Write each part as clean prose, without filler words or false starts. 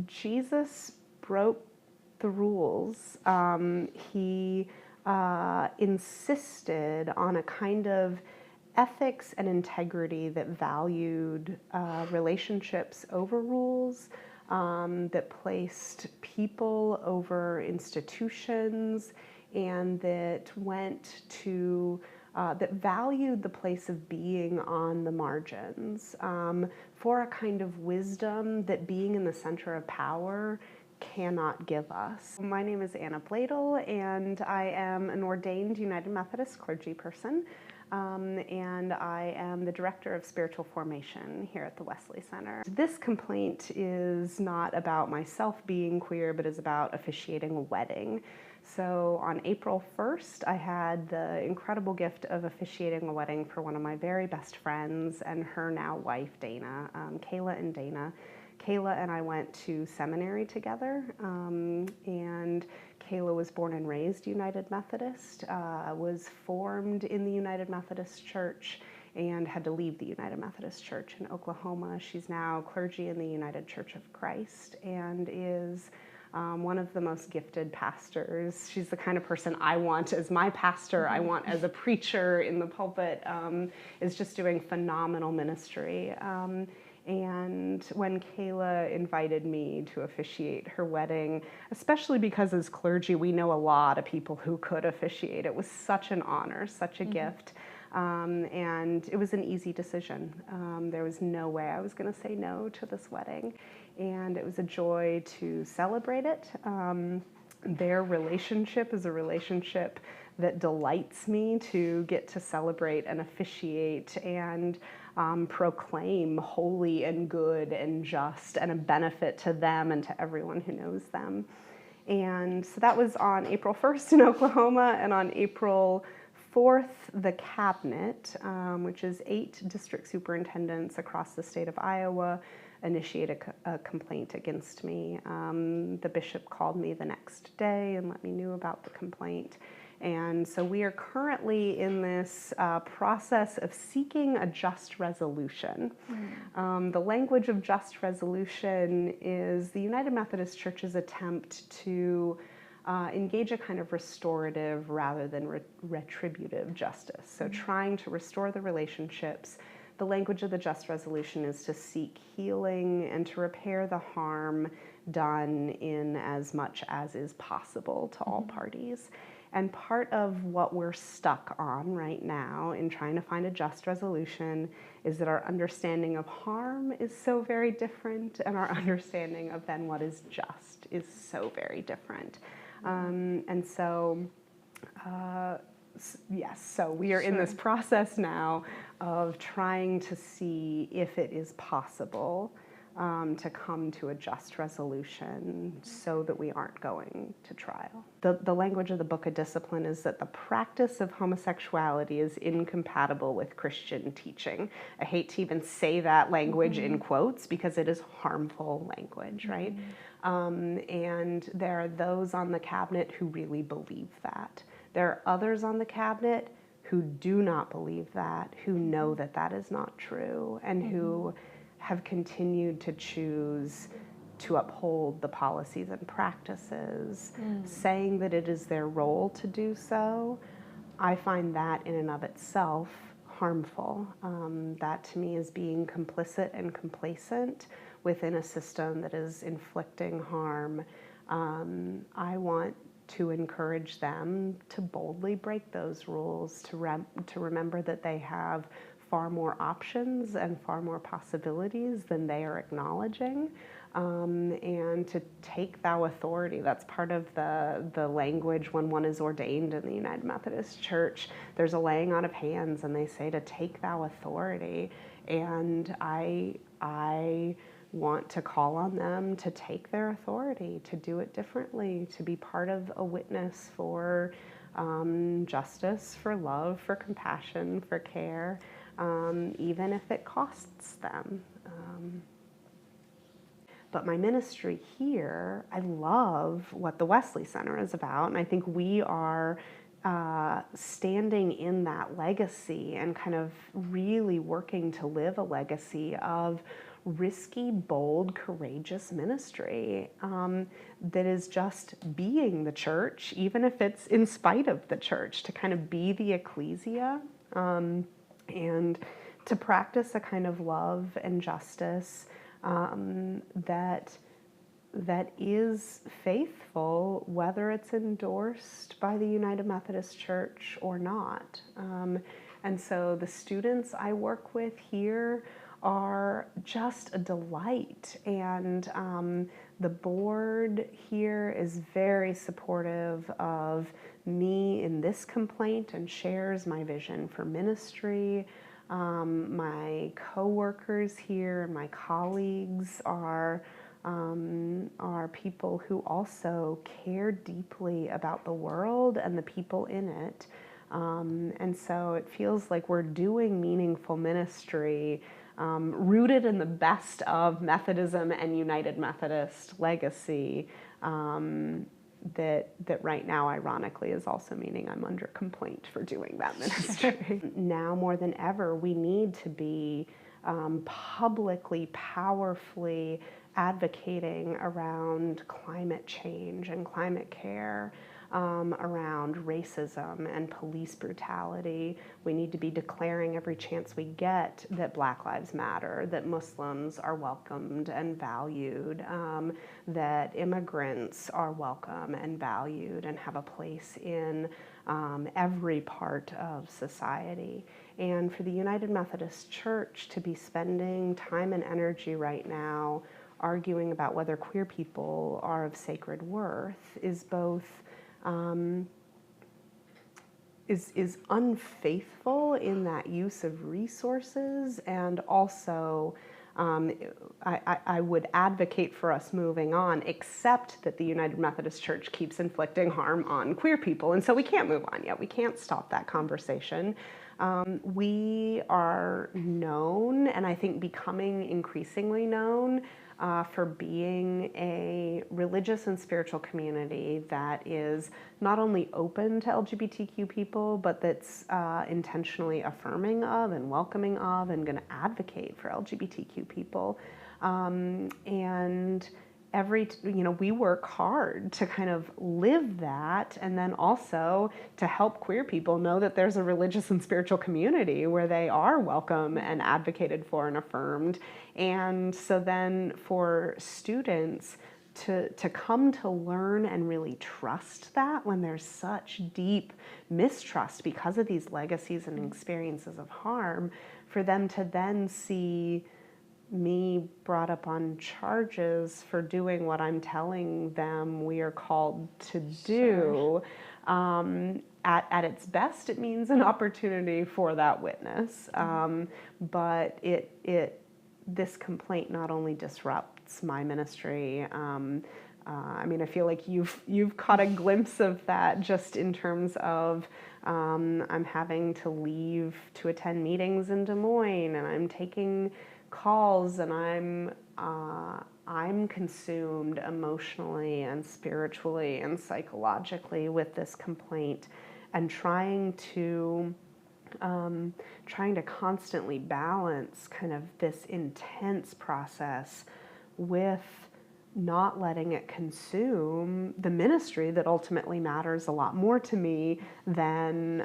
Jesus broke the rules. He insisted on a kind of ethics and integrity that valued relationships over rules, that placed people over institutions, and that went to that valued the place of being on the margins, for a kind of wisdom that being in the center of power cannot give us. My name is Blaedel, and I am an ordained United Methodist clergy person, and I am the Director of Spiritual Formation here at the Wesley Center. This complaint is not about myself being queer, but is about officiating a wedding. So on April 1st, I had the incredible gift of officiating a wedding for one of my very best friends and her now wife, Dana, Kayla and Dana. Kayla and I went to seminary together, and Kayla was born and raised United Methodist, was formed in the United Methodist Church, and had to leave the United Methodist Church in Oklahoma. She's now clergy in the United Church of Christ and is one of the most gifted pastors. She's the kind of person I want as my pastor, I want as a preacher in the pulpit, is just doing phenomenal ministry. And when Kayla invited me to officiate her wedding, especially because as clergy we know a lot of people who could officiate, it was such an honor, such a gift. And it was an easy decision. There was no way I was going to say no to this wedding, and it was a joy to celebrate it. Their relationship is a relationship that delights me to get to celebrate and officiate and proclaim holy and good and just and a benefit to them and to everyone who knows them. And so that was on April 1st in Oklahoma, and on April 4th, the cabinet, which is 8 district superintendents across the state of Iowa, initiated a complaint against me. The bishop called me the next day and let me know about the complaint. And so we are currently in this process of seeking a just resolution. The language of just resolution is the United Methodist Church's attempt to engage a kind of restorative rather than retributive justice. So trying to restore the relationships. The language of the just resolution is to seek healing and to repair the harm done in as much as is possible to all parties. And part of what we're stuck on right now in trying to find a just resolution is that our understanding of harm is so very different, and our understanding of then what is just is so very different. And so, yes, so we are in this process now of trying to see if it is possible to come to a just resolution so that we aren't going to trial. The language of the Book of Discipline is that the practice of homosexuality is incompatible with Christian teaching. I hate to even say that language in quotes because it is harmful language, right? And there are those on the cabinet who really believe that. There are others on the cabinet who do not believe that, who know that that is not true, and who have continued to choose to uphold the policies and practices, saying that it is their role to do so. I find that in and of itself harmful. That to me is being complicit and complacent within a system that is inflicting harm. I want to encourage them to boldly break those rules, to remember that they have far more options and far more possibilities than they are acknowledging, and to take thou authority. That's part of the language when one is ordained in the United Methodist Church. There's a laying on of hands, and they say to take thou authority. And I want to call on them to take their authority, to do it differently, to be part of a witness for justice, for love, for compassion, for care, even if it costs them. But my ministry here, I love what the Wesley Center is about, and I think we are standing in that legacy and kind of really working to live a legacy of risky, bold, courageous ministry that is just being the church, even if it's in spite of the church, to kind of be the ecclesia, and to practice a kind of love and justice that is faithful, whether it's endorsed by the United Methodist Church or not. And so the students I work with here are just a delight, and the board here is very supportive of me in this complaint and shares my vision for ministry. My co-workers here and my colleagues are people who also care deeply about the world and the people in it. And so it feels like we're doing meaningful ministry rooted in the best of Methodism and United Methodist legacy, that right now, ironically, is also meaning I'm under complaint for doing that ministry. Now more than ever, we need to be publicly, powerfully advocating around climate change and climate care, around racism and police brutality. We need to be declaring every chance we get that Black Lives Matter, that Muslims are welcomed and valued, that immigrants are welcome and valued and have a place in every part of society. And for the United Methodist Church to be spending time and energy right now arguing about whether queer people are of sacred worth is both is unfaithful in that use of resources, and also I would advocate for us moving on, except that the United Methodist Church keeps inflicting harm on queer people, and so we can't move on yet. We can't stop that conversation. We are known, and I think becoming increasingly known, for being a religious and spiritual community that is not only open to LGBTQ people, but that's intentionally affirming of and welcoming of and going to advocate for LGBTQ people. And we work hard to kind of live that, and then also to help queer people know that there's a religious and spiritual community where they are welcome and advocated for and affirmed. And so then for students to come to learn and really trust that when there's such deep mistrust because of these legacies and experiences of harm, for them to then see me brought up on charges for doing what I'm telling them we are called to do. Sure. At its best, it means an opportunity for that witness. But this complaint not only disrupts my ministry. I feel like you've caught a glimpse of that just in terms of I'm having to leave to attend meetings in Des Moines, and I'm taking calls, and I'm consumed emotionally and spiritually and psychologically with this complaint, and trying to constantly balance kind of this intense process with not letting it consume the ministry that ultimately matters a lot more to me than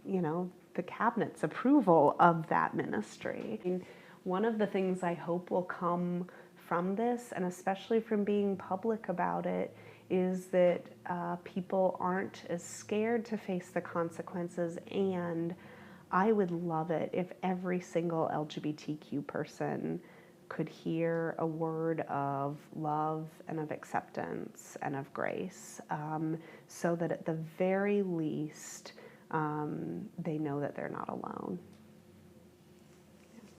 the cabinet's approval of that ministry. One of the things I hope will come from this, and especially from being public about it, is that people aren't as scared to face the consequences. And I would love it if every single LGBTQ person could hear a word of love and of acceptance and of grace, so that at the very least, they know that they're not alone.